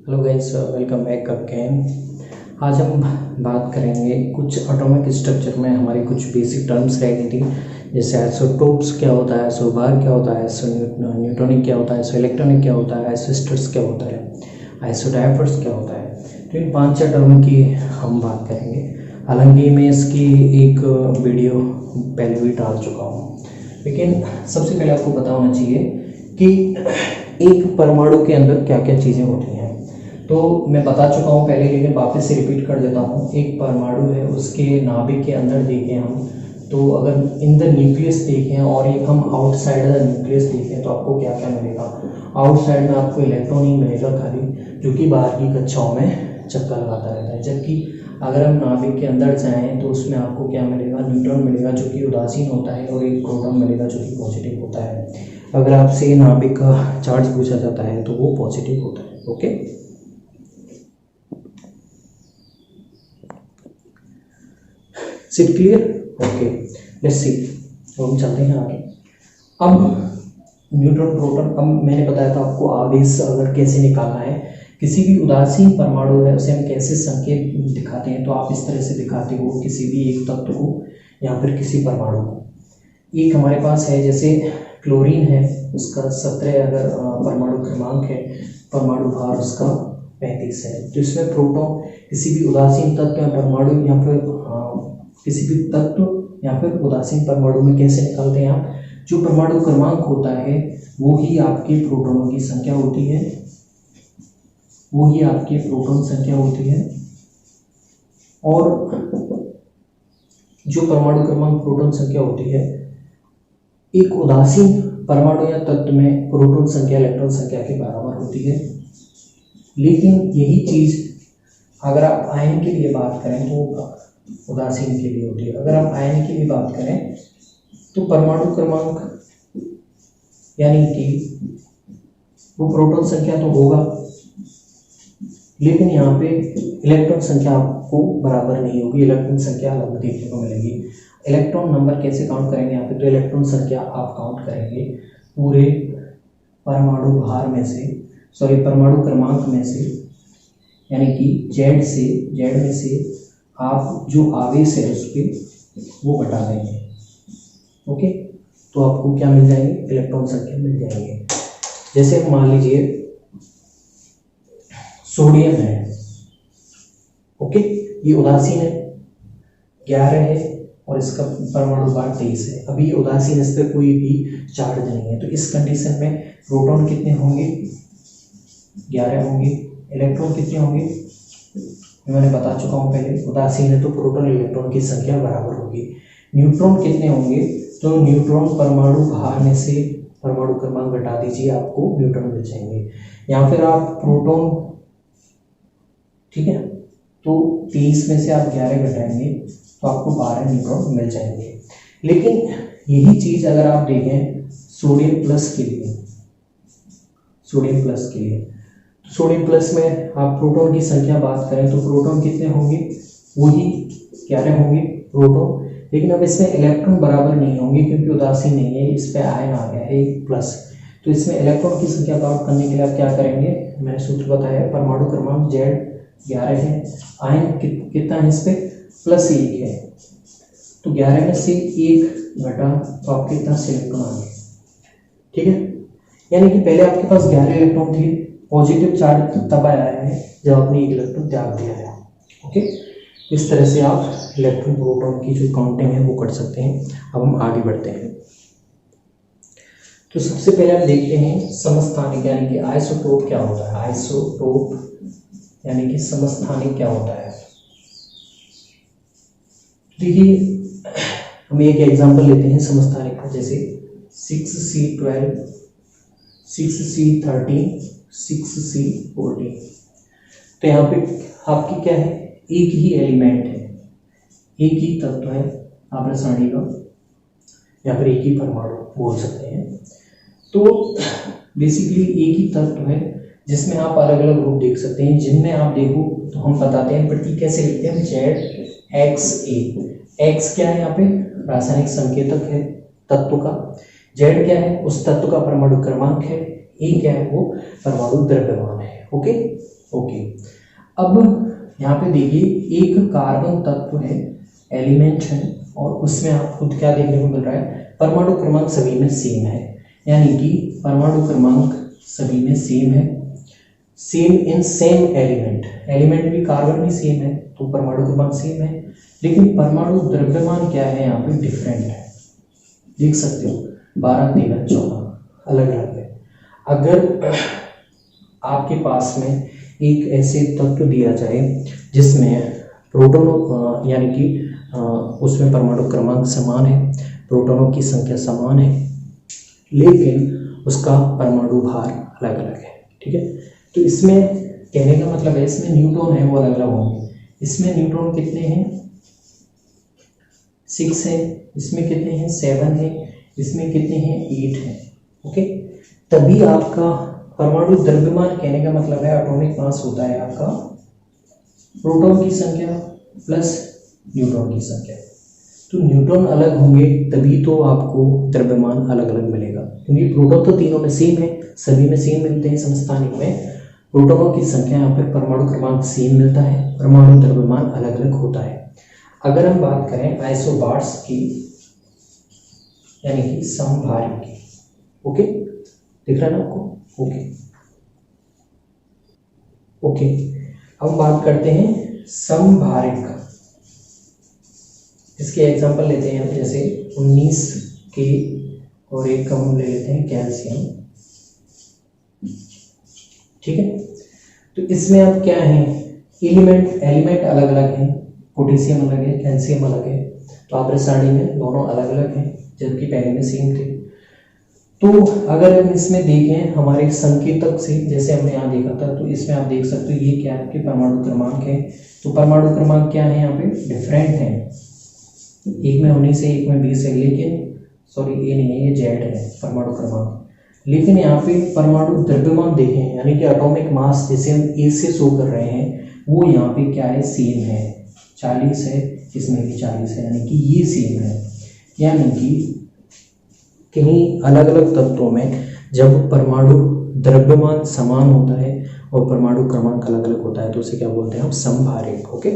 Hello guys, welcome back again. आज हम बात करेंगे कुछ एटॉमिक स्ट्रक्चर में हमारी कुछ बेसिक टर्म्स रहेगी थी, जैसे आइसोटोप्स क्या होता है, आइसोबार क्या होता है, न्यूट्रॉनिक क्या होता है, आइसो इलेक्ट्रॉनिक क्या होता है, आइसोस्टर्स क्या होता है, आइसोडाइवर्स क्या होता है। तो इन 5-6 टर्म की हम बात करेंगे। हालांकि मैं इसकी एक वीडियो पहले भी डाल चुका हूँ, लेकिन सबसे पहले आपको पता होना चाहिए कि एक परमाणु के अंदर क्या क्या चीज़ें होती हैं। तो मैं बता चुका हूँ पहले, लेकिन वापस से रिपीट कर देता हूँ। एक परमाणु है, उसके नाभिक के अंदर देखें हम, तो अगर इन द न्यूक्लियस देखें और एक हम आउटसाइड द न्यूक्लियस देखें तो आपको क्या क्या मिलेगा। आउटसाइड में आपको इलेक्ट्रॉन ही मिलेगा खाली, जो कि बाहर की कक्षाओं में चक्कर लगाता रहता है। जबकि अगर हम नाभिक के अंदर जाएँ तो उसमें आपको क्या मिलेगा, न्यूट्रॉन मिलेगा जो कि उदासीन होता है, और एक प्रोटॉन मिलेगा जो कि पॉजिटिव होता है। अगर आपसे नाभिक का चार्ज पूछा जाता है तो वो पॉजिटिव होता है। Okay, it clear? Okay, let's see. तो हम चलते हैं आगे। अब न्यूट्रॉन प्रोटॉन, अब मैंने बताया था आपको आवेश अगर कैसे निकालना है। किसी भी उदासीन परमाणु है उसे हम कैसे संकेत दिखाते हैं, तो आप इस तरह से दिखाते हो किसी भी एक तत्व को या फिर किसी परमाणु को। एक हमारे पास है जैसे क्लोरीन है, उसका 17 अगर परमाणु क्रमांक है, परमाणु भार उसका 35 है। तो इसमें प्रोटॉन किसी भी उदासीन तत्व या परमाणु या फिर किसी भी तत्व या फिर उदासीन परमाणु में कैसे निकालते हैं आप, जो परमाणु क्रमांक होता है वो ही आपके प्रोटॉनों की संख्या होती है, वो ही आपकी प्रोटॉन संख्या होती है। और जो परमाणु क्रमांक प्रोटॉन संख्या होती है, एक उदासीन परमाणु या तत्व में प्रोटॉन संख्या इलेक्ट्रॉन संख्या के बराबर होती है। लेकिन यही चीज अगर आप आयन के लिए बात करें तो उदासीन के लिए होती है। अगर आप आयन की भी बात करें तो परमाणु क्रमांक यानी कि वो प्रोटॉन संख्या तो होगा, लेकिन यहाँ पे इलेक्ट्रॉन संख्या आपको बराबर नहीं होगी, इलेक्ट्रॉन संख्या अलग देखने को मिलेगी। इलेक्ट्रॉन नंबर कैसे काउंट करेंगे यहाँ पे, तो इलेक्ट्रॉन संख्या आप काउंट करेंगे पूरे परमाणु भार में से, परमाणु क्रमांक में से, यानी कि जेड में से आप जो आवेश है उस पर वो घटा देंगे। ओके, तो आपको क्या मिल जाएंगे, इलेक्ट्रॉन संख्या मिल जाएंगे। जैसे मान लीजिए सोडियम है, ओके, ये उदासीन है, 11 है और इसका परमाणु भार 23 है। अभी ये उदासीन, इस पर कोई भी चार्ज नहीं है, तो इस कंडीशन में प्रोटॉन कितने होंगे, 11 होंगे। इलेक्ट्रॉन कितने होंगे, मैंने बता चुका हूँ पहले, उदासीन है तो प्रोटॉन इलेक्ट्रॉन की संख्या बराबर होगी। न्यूट्रॉन कितने होंगे, तो न्यूट्रॉन परमाणु भार में से परमाणु क्रमांक घटा दीजिए, आपको न्यूट्रॉन मिल जाएंगे। या फिर आप प्रोटॉन, ठीक है, तो 23 में से आप 11 घटाएंगे तो आपको 12 न्यूट्रॉन मिल जाएंगे। लेकिन यही चीज अगर आप देखें सोडियम प्लस के लिए, सोडियम प्लस में आप प्रोटॉन की संख्या बात करें तो प्रोटॉन कितने होंगे, वही 11 होंगे प्रोटॉन। लेकिन अब इसमें इलेक्ट्रॉन बराबर नहीं होंगे क्योंकि उदासीन नहीं है, इस पे आयन आ गया है एक प्लस। तो इसमें इलेक्ट्रॉन की संख्या काउंट करने के लिए आप क्या करेंगे, मैंने सूत्र बताया, परमाणु क्रमांक जेड 11 है, आयन कितना है इस पे, +1 है, तो 11 में से 1 घटा तो आपके कितना इलेक्ट्रॉन आ गए। ठीक है, यानी कि पहले आपके पास 11 इलेक्ट्रॉन थे, पॉजिटिव चार्ज तब आया है जब आपने 1 इलेक्ट्रॉन त्याग दिया है। ओके, इस तरह से आप इलेक्ट्रॉन प्रोटॉन की जो काउंटिंग है वो कर सकते हैं। अब हम आगे बढ़ते हैं। तो सबसे पहले हम देखते हैं समस्थानिक यानी कि आइसोटोप क्या होता है। आइसोटोप यानी कि समस्थानिक क्या होता है। देखिए, हम एक एग्जांपल लेते हैं समस्थानिक का, जैसे 6C12, 6C13, 6C14। तो यहाँ पे आपकी क्या है, एक ही एलिमेंट है, एक ही तत्व है, आप रासायनिक या फिर एक ही परमाणु बोल सकते हैं। तो बेसिकली एक ही तत्व है जिसमें आप अलग अलग रूप देख सकते हैं। जिनमें आप देखो तो हम बताते हैं प्रतीक कैसे लिखते हैं, ZXA। एक्स क्या है यहाँ पे, रासायनिक संकेतक है तत्व का। जेड क्या है, उस तत्व का परमाणु क्रमांक है। ए क्या है, वो परमाणु द्रव्यमान है। Okay okay. अब यहाँ पे देखिए एक कार्बन तत्व है, एलिमेंट है, और उसमें आपको क्या देखने को मिल रहा है, परमाणु क्रमांक सभी में सेम है, यानी कि परमाणु क्रमांक सभी में सेम है, same in same element, element भी कार्बन भी सेम है तो परमाणु क्रमांक सेम है, लेकिन परमाणु द्रव्यमान क्या है यहाँ पे डिफरेंट है, देख सकते हो 12, 13, 14 अलग अलग है। अगर आपके पास में एक ऐसे तत्व दिया जाए जिसमें प्रोटॉन यानी कि उसमें परमाणु क्रमांक समान है, प्रोटॉनों की संख्या समान है, लेकिन उसका परमाणु भार अलग अलग है, ठीक है। तो इसमें कहने का मतलब है इसमें न्यूट्रॉन है वो अलग अलग होंगे, इसमें न्यूट्रॉन कितने हैं 6 है, इसमें कितने हैं 7 है, इसमें कितने हैं 8 है, ओके। तभी आपका परमाणु द्रव्यमान कहने का मतलब है एटॉमिक मास होता है आपका प्रोटॉन की संख्या प्लस न्यूट्रॉन की संख्या। तो न्यूट्रॉन अलग होंगे तभी तो आपको द्रव्यमान अलग अलग मिलेगा, क्योंकि प्रोटॉन तो तीनों में सेम है, सभी में सेम मिलते हैं समस्थानिक में, प्रोटॉनों की संख्या यहाँ पर परमाणु क्रमांक सेम मिलता है, परमाणु द्रव्यमान अलग अलग होता है। अगर हम बात करें आइसोबार्स की यानी कि समभारिक की, ओके दिख रहा है ना आपको, ओके ओके। अब बात करते हैं समभारिक, इसके एग्जांपल लेते हैं हम, जैसे 19 के और एक का हम ले लेते हैं कैल्शियम, ठीक है। तो इसमें अब क्या है, एलिमेंट अलग अलग हैं, पोटेशियम अलग है, कैल्शियम अलग है, तो आप स्टार्टिंग में दोनों अलग अलग हैं जबकि पहले में सेम थे। तो अगर हम इसमें देखें हमारे संकेतक से, जैसे हमने यहाँ देखा था, तो इसमें आप देख सकते हो ये क्या है कि परमाणु क्रमांक है, तो परमाणु क्रमांक क्या है यहाँ पे डिफरेंट है, एक में 19 है, एक में 20 है, लेकिन सॉरी ये नहीं है, ये जेड है परमाणु क्रमांक, लेकिन यहाँ पे परमाणु द्रव्यमान देखें यानी कि एटॉमिक मास जैसे हम ए से शो कर रहे हैं वो यहाँ पे क्या है सेम है, 40 है, इसमें भी 40 है, यानी कि ये सेम है। यानी कि कहीं अलग अलग तत्वों में जब परमाणु द्रव्यमान समान होता है और परमाणु क्रमांक अलग अलग होता है तो उसे क्या बोलते हैं हम समभारिक, ओके।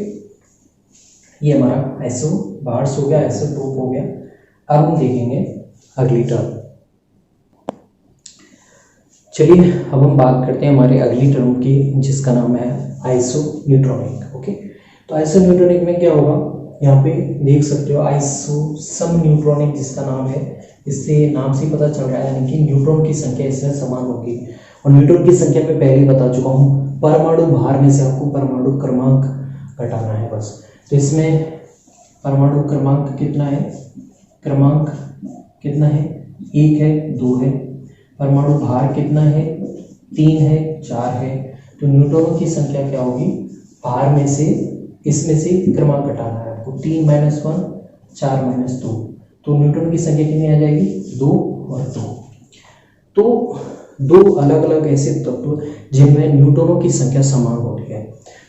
ये हमारा आइसोबार्स हो गया, आइसोटोप हो गया। अब हम देखेंगे अगली टर्म। चलिए अब हम बात करते हैं हमारे अगली टर्म की, जिसका नाम है आइसोन्यूट्रॉनिक, ओके। तो आइसोन्यूट्रॉनिक में क्या होगा, यहाँ पे देख सकते हो आइसो सम न्यूट्रॉनिक जिसका नाम है, इससे नाम से पता चल रहा है यानी कि न्यूट्रॉन की संख्या इसमें समान होगी, और न्यूट्रॉन की संख्या में पहले बता चुका हूँ, परमाणु भार में से आपको परमाणु क्रमांक घटाना है बस। तो इसमें परमाणु क्रमांक कितना है, क्रमांक कितना है, 1 है, 2 है, परमाणु भार कितना है, 3 है, 4 है, तो न्यूट्रॉनों की संख्या क्या होगी, भार में से इसमें से क्रमांक घटाना है आपको, 3 - 1 4 - 2, तो न्यूट्रॉन की संख्या कितनी आ जाएगी 2 और 2। तो दो अलग अलग ऐसे तत्व जिनमें न्यूट्रॉनों की संख्या समान होती है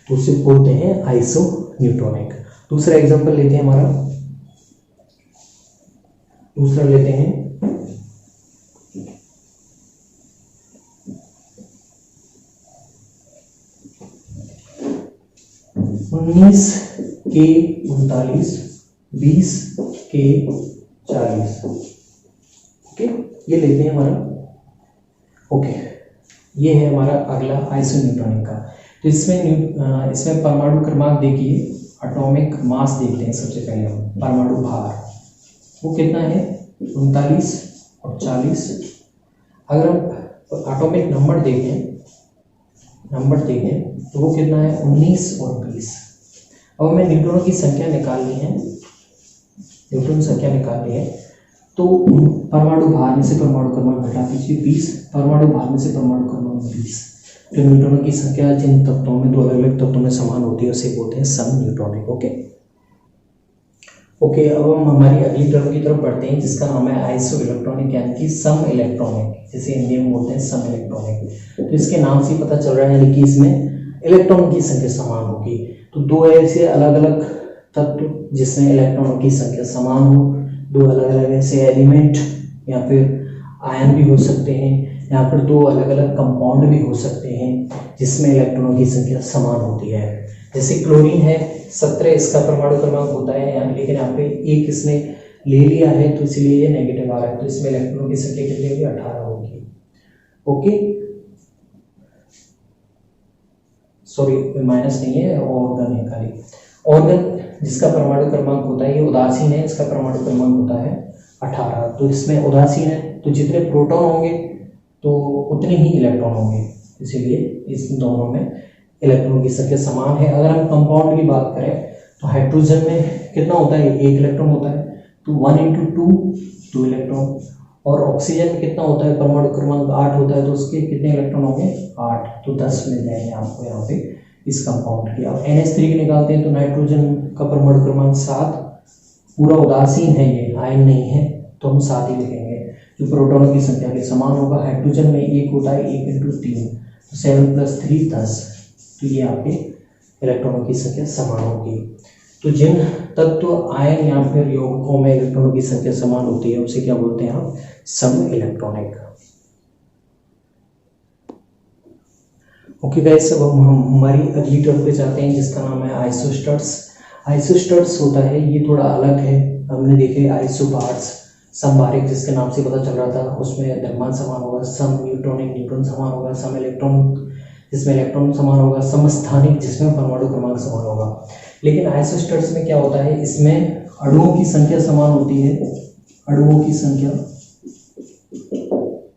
तो उसे बोलते हैं आइसोन्यूट्रॉनिक। दूसरा एग्जांपल लेते हैं हमारा, दूसरा लेते हैं 19 के 39, 20 के 40, ओके ये लेते हैं हमारा, ओके ये है हमारा अगला आइसोन्यूट्रॉनिक का। तो इसमें परमाणु क्रमांक देखिए, एटॉमिक मास देखते हैं सबसे पहले हम, परमाणु भार वो कितना है 39 और 40। अगर हम एटॉमिक नंबर देखें तो वो कितना है 19 और 20। अब हमें न्यूट्रॉनों की संख्या निकालनी है, न्यूट्रॉन संख्या निकालनी है, तो परमाणु भार में से परमाणु क्रमांक घटा दीजिए 20, परमाणु भार में से परमाणु क्रमांक 20। तो न्यूट्रॉनों की संख्या जिन तत्वों में, दो अलग अलग तत्वों में समान होती है उसे बोलते हैं सम न्यूट्रॉनिक, ओके। अब हम हमारी अगली टर्म की तरफ बढ़ते हैं जिसका नाम है आइसो इलेक्ट्रॉनिक यानी कि सम इलेक्ट्रॉनिक, जिसे हिंदी में बोलते हैं सम इलेक्ट्रॉनिक। तो इसके नाम से पता चल रहा है यानी कि इसमें इलेक्ट्रॉन की संख्या समान होगी। तो दो ऐसे अलग अलग तत्व जिसमें इलेक्ट्रॉनों की संख्या समान हो, दो अलग अलग ऐसे एलिमेंट या फिर आयन भी हो सकते हैं, या फिर दो अलग अलग कंपाउंड भी हो सकते हैं जिसमें इलेक्ट्रॉनों की संख्या समान होती है। जैसे क्लोरीन है 17 इसका परमाणु क्रमांक होता है यहाँ, लेकिन यहाँ पे एक इसने ले लिया है तो इसलिए ये नेगेटिव आ रहा है, तो इसमें इलेक्ट्रॉनों की संख्या कितनी होगी 18 होगी। ओके, सॉरी माइनस नहीं है, ऑर्गन है खाली। ऑर्गन जिसका परमाणु क्रमांक होता है ये उदासीन है, इसका परमाणु क्रमांक होता है 18, तो इसमें उदासीन है तो जितने प्रोटॉन होंगे तो उतने ही इलेक्ट्रॉन होंगे, इसीलिए इस दोनों में इलेक्ट्रॉन की संख्या समान है। अगर हम कंपाउंड की बात करें तो हाइड्रोजन में कितना होता है, एक इलेक्ट्रॉन होता है, तो 1 × 2 2 इलेक्ट्रॉन, और ऑक्सीजन में कितना होता है, परमाणु क्रमांक 8 होता है, तो उसके कितने इलेक्ट्रॉन होंगे 8, तो 10 मिल जाएंगे आपको यहाँ पे इस कंपाउंड के। अब NH3 की निकालते हैं तो नाइट्रोजन का परमाणु क्रमांक 7, पूरा उदासीन है ये, आयन नहीं है, तो हम 7 ही लिखेंगे, जो प्रोटॉनों की संख्या के समान होगा। हाइड्रोजन में एक होता है 1 × 3, तो 7 + 3 10, तो ये आपके इलेक्ट्रॉनों की संख्या समान होगी। तो जिन तत्व आयन या फिर यौगिकों में इलेक्ट्रॉनों की संख्या समान होती है उसे क्या बोलते हैं हम, सम इलेक्ट्रॉनिक। ओके गाइस, अब हम हमारी अगली टर्म पे जाते हैं जिसका नाम है आइसोस्टर्स। आइसोस्टर्स होता है ये थोड़ा अलग है, हमने देखे आइसोबार्स, समबारिक जिसके नाम से पता चल रहा था, उसमें द्रव्यमान समान होगा, सम न्यूट्रॉनिक न्यूट्रॉन समान होगा, सम इलेक्ट्रॉन जिसमें इलेक्ट्रॉन समान होगा, समस्थानिक जिसमें परमाणु क्रमांक समान होगा। लेकिन आइसोस्टर्स में क्या होता है, इसमें अणुओं की संख्या समान होती है, अणुओं की संख्या,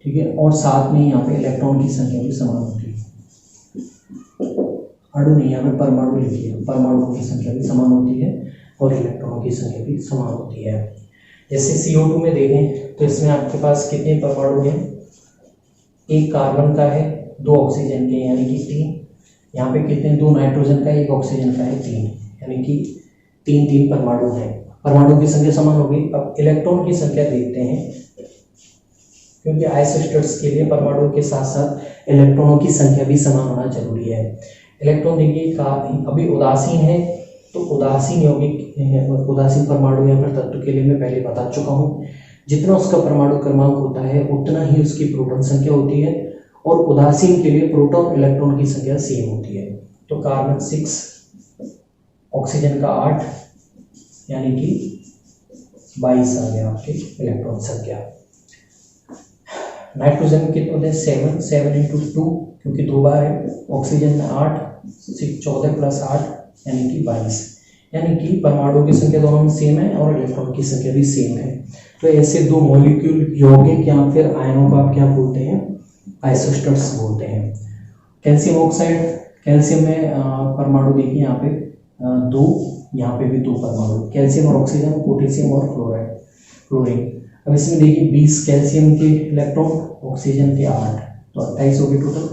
ठीक है, और साथ में यहाँ पे इलेक्ट्रॉन की संख्या भी समान होती है। अणु नहीं, यहाँ पे परमाणु लिखिए, परमाणुओं की संख्या भी समान होती है और इलेक्ट्रॉनों की संख्या भी समान होती है। जैसे CO2 में देखें तो इसमें आपके पास कितने परमाणु हैं, एक कार्बन का है, 2 ऑक्सीजन के यानी कि 3, यहाँ पे कितने, 2 नाइट्रोजन का, 1 ऑक्सीजन का है 3, यानी कि 3 परमाणु हैं। परमाणु की संख्या समान होगी। अब इलेक्ट्रॉन की संख्या देखते हैं, क्योंकि आइसोस्टर्स के लिए परमाणु के साथ साथ इलेक्ट्रॉनों की संख्या भी समान होना जरूरी है। इलेक्ट्रॉन देखिए अभी उदासीन है, तो उदासीन यौगिक, उदासीन परमाणु या फिर तत्व के लिए मैं पहले बता चुका हूँ, जितना उसका परमाणु क्रमांक होता है उतना ही उसकी प्रोटॉन संख्या होती है, और उदासीन के लिए प्रोटॉन इलेक्ट्रॉन की संख्या सेम होती है। तो कार्बन 6, ऑक्सीजन का 8, यानी कि 22 आ गया आपकी इलेक्ट्रॉन संख्या। नाइट्रोजन में कितने होते हैं, 7 × 2, क्योंकि 2 बार है, ऑक्सीजन में 8, 14 + 8 यानी कि 22, यानी कि परमाणुओं की संख्या दोनों में सेम है और इलेक्ट्रॉन की संख्या भी सेम है। तो ऐसे 2 मॉलिक्यूल यौगिक या फिर आयनों को आप क्या बोलते हैं, आइसोस्टर्स बोलते हैं। कैल्शियम ऑक्साइड, कैल्शियम में परमाणु देखिए यहाँ पे 2, यहाँ पे भी 2 परमाणु, कैल्शियम और ऑक्सीजन, पोटेशियम और क्लोरीन। अब इसमें देखिए 20 कैल्शियम के इलेक्ट्रॉन, ऑक्सीजन के 8, तो 28 हो गए टोटल।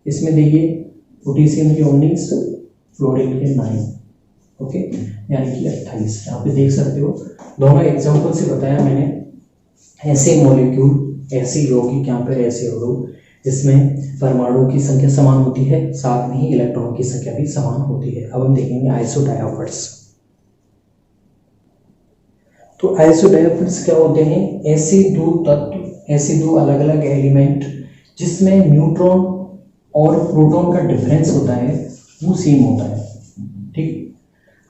इसमें देखिए पोटेशियम के 19, फ्लोरीन के 9, ओके, यानी कि 28। यहाँ पे देख सकते हो, दोनों एग्जाम्पल से बताया मैंने, ऐसे मॉलिक्यूल, ऐसे यौगिक यहाँ पर ऐसे अणु जिसमें परमाणुओं की संख्या समान होती है, साथ में ही इलेक्ट्रॉनों की संख्या भी समान होती है। अब हम देखेंगे आइसोडायोफर्स। तो आइसोडायोफर्स क्या होते हैं, ऐसे 2 तत्व, ऐसे 2 अलग अलग एलिमेंट जिसमें न्यूट्रॉन और प्रोटॉन का डिफरेंस होता है वो सेम होता है, ठीक।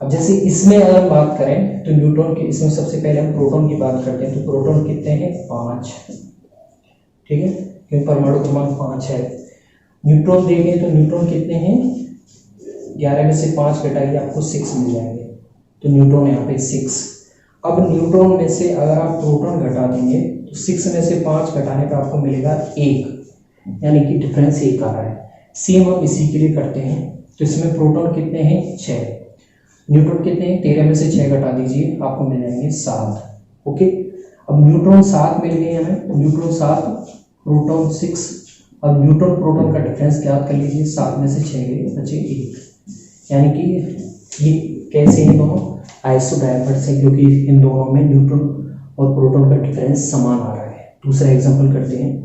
अब जैसे इसमें अगर हम बात करें तो न्यूट्रॉन के, इसमें सबसे पहले हम प्रोटॉन की बात करते हैं, तो प्रोटॉन कितने हैं, 5, ठीक है, क्योंकि परमाणु क्रमांक 5 है। न्यूट्रॉन देंगे तो न्यूट्रॉन कितने हैं, 11 में से 5 घटाइए आपको 6 मिल जाएंगे, तो न्यूट्रॉन यहाँ पे 6। अब न्यूट्रॉन में से अगर आप प्रोटॉन घटा देंगे तो 6 में से 5 घटाने पर आपको मिलेगा 1, यानी कि डिफरेंस 1 आ रहा है। सेम हम इसी के लिए करते हैं, तो इसमें प्रोटॉन कितने हैं, 6, न्यूट्रॉन कितने हैं, 13 में से 6 घटा दीजिए आपको मिल जाएंगे 7, ओके। अब न्यूट्रॉन 7 मिल गए हमें, न्यूट्रॉन 7, प्रोटॉन 6। अब न्यूट्रॉन प्रोटॉन का डिफरेंस ज्ञात कर लीजिए, 7 में से 6 गए, बचे 1, यानी कि ये कैसे हैं दोनों, आइसोडायोफर्स है, क्योंकि इन दोनों में न्यूट्रॉन और प्रोटॉन का डिफरेंस समान आ रहा है। दूसरा एग्जांपल करते हैं,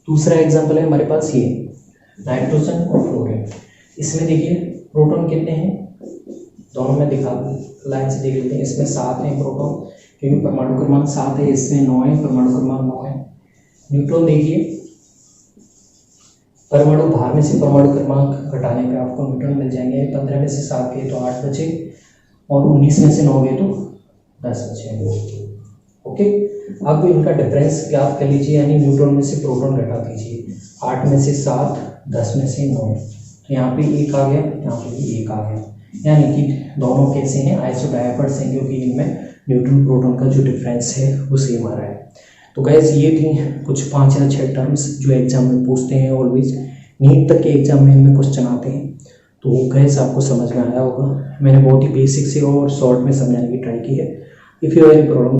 दूसरा एग्जाम्पल है हमारे पास ये नाइट्रोजन और फ्लोरीन। इसमें देखिए प्रोटॉन कितने हैं, दोनों में दिखा लाइन से देख लेते हैं। इसमें 7 हैं प्रोटॉन, क्योंकि परमाणु क्रमांक 7 है, इसमें 9 है, परमाणु क्रमांक 9 है। न्यूट्रॉन देखिए, परमाणु भार में से परमाणु क्रमांक घटाने पे आपको न्यूट्रॉन मिल जाएंगे। 15 में से 7 गए तो 8 बचे, और 19 में से 9 गए तो 10 बचे। ओके, अब इनका डिफरेंस ज्ञात कर लीजिए, यानी न्यूट्रॉन में से प्रोटॉन घटा दीजिए। 8 में से 7, 10 में से 9, तो यहाँ पे 1 आ गया, यहाँ पे भी 1 आ गया, यानी कि दोनों कैसे हैं, आइसोडायपर्स हैं, क्योंकि इनमें न्यूट्रॉन प्रोटॉन का जो डिफरेंस है वो सेम आ रहा है। तो गैस ये थी कुछ 5 या 6 टर्म्स जो एग्जाम में पूछते हैं, ऑलवेज नीट तक के एग्जाम में इनमें क्वेश्चन आते हैं। तो गैस आपको समझ में आया होगा, मैंने बहुत ही बेसिक से और शॉर्ट में समझाने की ट्राई की है। If you have any problem